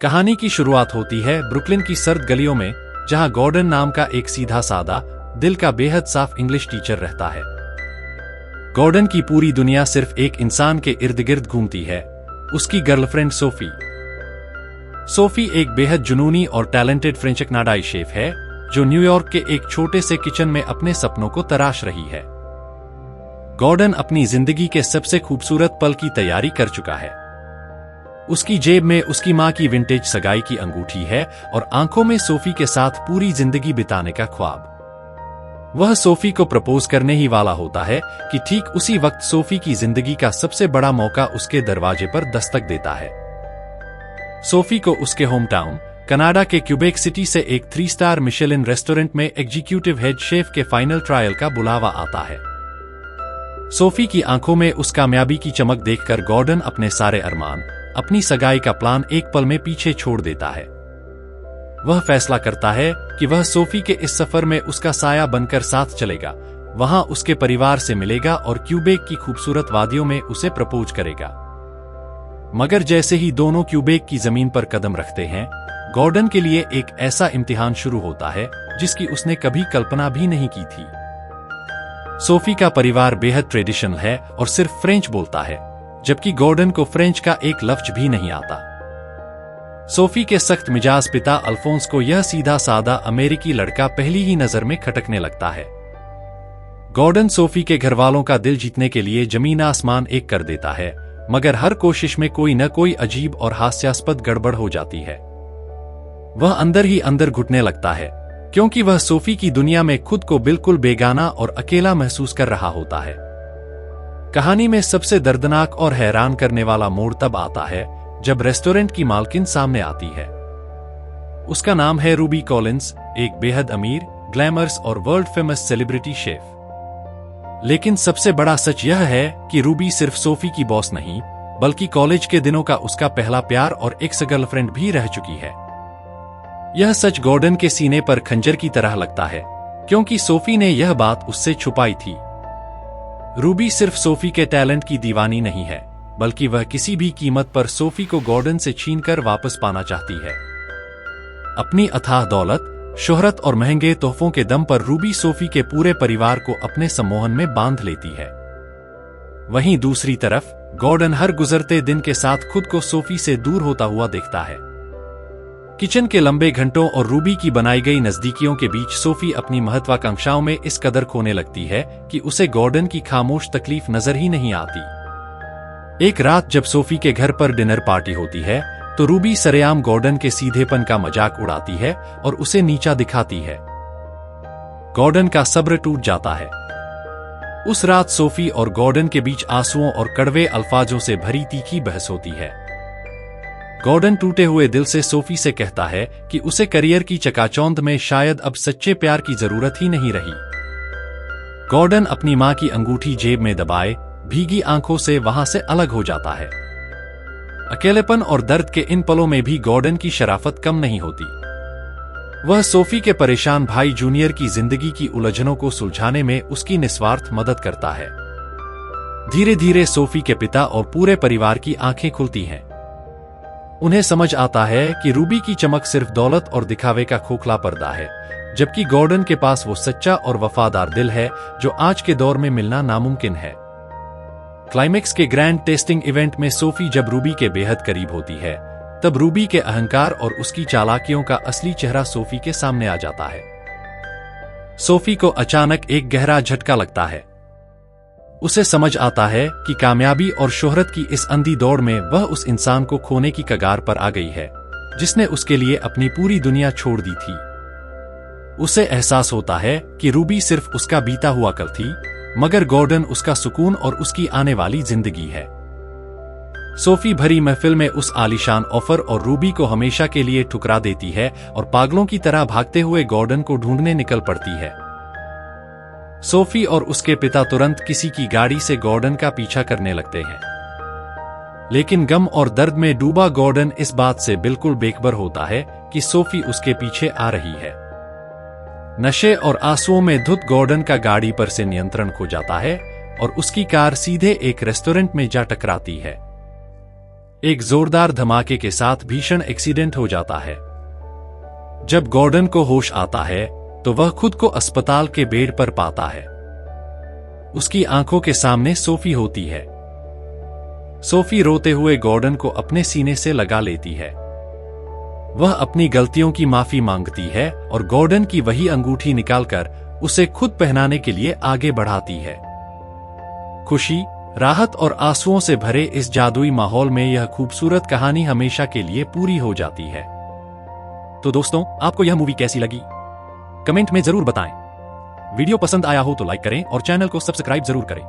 कहानी की शुरुआत होती है ब्रुकलिन की सर्द गलियों में, जहां गॉर्डन नाम का एक सीधा सादा दिल का बेहद साफ इंग्लिश टीचर रहता है। गॉर्डन की पूरी दुनिया सिर्फ एक इंसान के इर्द गिर्द घूमती है, उसकी गर्लफ्रेंड सोफी। सोफी एक बेहद जुनूनी और टैलेंटेड फ्रेंच कनाडाई शेफ है जो न्यूयॉर्क के एक छोटे से किचन में अपने सपनों को तराश रही है। गॉर्डन अपनी जिंदगी के सबसे खूबसूरत पल की तैयारी कर चुका है। उसकी जेब में उसकी मां की विंटेज सगाई की अंगूठी है और आंखों में सोफी के साथ पूरी जिंदगी बिताने का ख्वाब। वह सोफी को प्रपोज करने ही वाला होता है कि ठीक उसी वक्त सोफी की जिंदगी का सबसे बड़ा मौका उसके दरवाजे पर दस्तक देता है। सोफी को उसके होम टाउन कनाडा के क्यूबेक सिटी से एक 3 स्टार मिशेलिन रेस्टोरेंट में एग्जीक्यूटिव हेड शेफ के फाइनल ट्रायल का बुलावा आता है। सोफी की आंखों में उस कामयाबी की चमक देखकर गॉर्डन अपने सारे अरमान, अपनी सगाई का प्लान एक पल में पीछे छोड़ देता है। वह फैसला करता है कि वह सोफी के इस सफर में उसका साया बनकर साथ चलेगा, वहां उसके परिवार से मिलेगा और क्यूबेक की खूबसूरत वादियों में उसे प्रपोज करेगा। मगर जैसे ही दोनों क्यूबेक की जमीन पर कदम रखते हैं, गॉर्डन के लिए एक ऐसा इम्तिहान शुरू होता है जिसकी उसने कभी कल्पना भी नहीं की थी। सोफी का परिवार बेहद ट्रेडिशनल है और सिर्फ फ्रेंच बोलता है, जबकि गॉर्डन को फ्रेंच का एक लफ्ज भी नहीं आता। सोफी के सख्त मिजाज पिता अल्फोंस को यह सीधा सादा अमेरिकी लड़का पहली ही नजर में खटकने लगता है। गॉर्डन सोफी के घरवालों का दिल जीतने के लिए जमीन आसमान एक कर देता है, मगर हर कोशिश में कोई न कोई अजीब और हास्यास्पद गड़बड़ हो जाती है। वह अंदर ही अंदर घुटने लगता है, क्योंकि वह सोफी की दुनिया में खुद को बिल्कुल बेगाना और अकेला महसूस कर रहा होता है। कहानी में सबसे दर्दनाक और हैरान करने वाला मोड़ तब आता है जब रेस्टोरेंट की मालकिन सामने आती है। उसका नाम है रूबी कॉलिंस, एक बेहद अमीर, ग्लैमरस और वर्ल्ड फेमस सेलिब्रिटी शेफ। लेकिन सबसे बड़ा सच यह है कि रूबी सिर्फ सोफी की बॉस नहीं, बल्कि कॉलेज के दिनों का उसका पहला प्यार और एक्स गर्लफ्रेंड भी रह चुकी है। यह सच गॉर्डन के सीने पर खंजर की तरह लगता है, क्योंकि सोफी ने यह बात उससे छुपाई थी। रूबी सिर्फ सोफी के टैलेंट की दीवानी नहीं है, बल्कि वह किसी भी कीमत पर सोफी को गॉर्डन से छीनकर वापस पाना चाहती है। अपनी अथाह दौलत, शोहरत और महंगे तोहफों के दम पर रूबी सोफी के पूरे परिवार को अपने सम्मोहन में बांध लेती है। वहीं दूसरी तरफ गॉर्डन हर गुजरते दिन के साथ खुद को सोफी से दूर होता हुआ देखता है। किचन के लंबे घंटों और रूबी की बनाई गई नजदीकियों के बीच सोफी अपनी महत्वाकांक्षाओं में इस कदर खोने लगती है कि उसे गॉर्डन की खामोश तकलीफ नजर ही नहीं आती। एक रात जब सोफी के घर पर डिनर पार्टी होती है, तो रूबी सरेआम गॉर्डन के सीधेपन का मजाक उड़ाती है और उसे नीचा दिखाती है। गॉर्डन का सब्र टूट जाता है। उस रात सोफी और गॉर्डन के बीच आंसुओं और कड़वे अल्फाजों से भरी तीखी बहस होती है। गॉर्डन टूटे हुए दिल से सोफी से कहता है कि उसे करियर की चकाचौंध में शायद अब सच्चे प्यार की जरूरत ही नहीं रही। गॉर्डन अपनी मां की अंगूठी जेब में दबाए भीगी आंखों से वहां से अलग हो जाता है। अकेलेपन और दर्द के इन पलों में भी गॉर्डन की शराफत कम नहीं होती। वह सोफी के परेशान भाई जूनियर की जिंदगी की उलझनों को सुलझाने में उसकी निस्वार्थ मदद करता है। धीरे धीरे सोफी के पिता और पूरे परिवार की आंखें खुलती हैं। उन्हें समझ आता है कि रूबी की चमक सिर्फ दौलत और दिखावे का खोखला पर्दा है, जबकि गॉर्डन के पास वो सच्चा और वफादार दिल है जो आज के दौर में मिलना नामुमकिन है। क्लाइमेक्स के ग्रैंड टेस्टिंग इवेंट में सोफी जब रूबी के बेहद करीब होती है, तब रूबी के अहंकार और उसकी चालाकियों का असली चेहरा सोफी के सामने आ जाता है। सोफी को अचानक एक गहरा झटका लगता है। उसे समझ आता है कि कामयाबी और शोहरत की इस अंधी दौड़ में वह उस इंसान को खोने की कगार पर आ गई है, जिसने उसके लिए अपनी पूरी दुनिया छोड़ दी थी। उसे एहसास होता है कि रूबी सिर्फ उसका बीता हुआ कल थी, मगर गॉर्डन उसका सुकून और उसकी आने वाली जिंदगी है। सोफी भरी महफिल में उस आलीशान ऑफर और रूबी को हमेशा के लिए ठुकरा देती है और पागलों की तरह भागते हुए गॉर्डन को ढूंढने निकल पड़ती है। सोफी और उसके पिता तुरंत किसी की गाड़ी से गॉर्डन का पीछा करने लगते हैं, लेकिन गम और दर्द में डूबा गॉर्डन इस बात से बिल्कुल बेखबर होता है कि सोफी उसके पीछे आ रही है। नशे और आंसुओं में धुत गॉर्डन का गाड़ी पर से नियंत्रण खो जाता है और उसकी कार सीधे एक रेस्टोरेंट में जा टकराती है। एक जोरदार धमाके के साथ भीषण एक्सीडेंट हो जाता है। जब गॉर्डन को होश आता है तो वह खुद को अस्पताल के बेड पर पाता है। उसकी आंखों के सामने सोफी होती है। सोफी रोते हुए गॉर्डन को अपने सीने से लगा लेती है। वह अपनी गलतियों की माफी मांगती है और गॉर्डन की वही अंगूठी निकालकर उसे खुद पहनाने के लिए आगे बढ़ाती है। खुशी, राहत और आंसुओं से भरे इस जादुई माहौल में यह खूबसूरत कहानी हमेशा के लिए पूरी हो जाती है। तो दोस्तों, आपको यह मूवी कैसी लगी? कमेंट में जरूर बताएं। वीडियो पसंद आया हो तो लाइक करें और चैनल को सब्सक्राइब जरूर करें।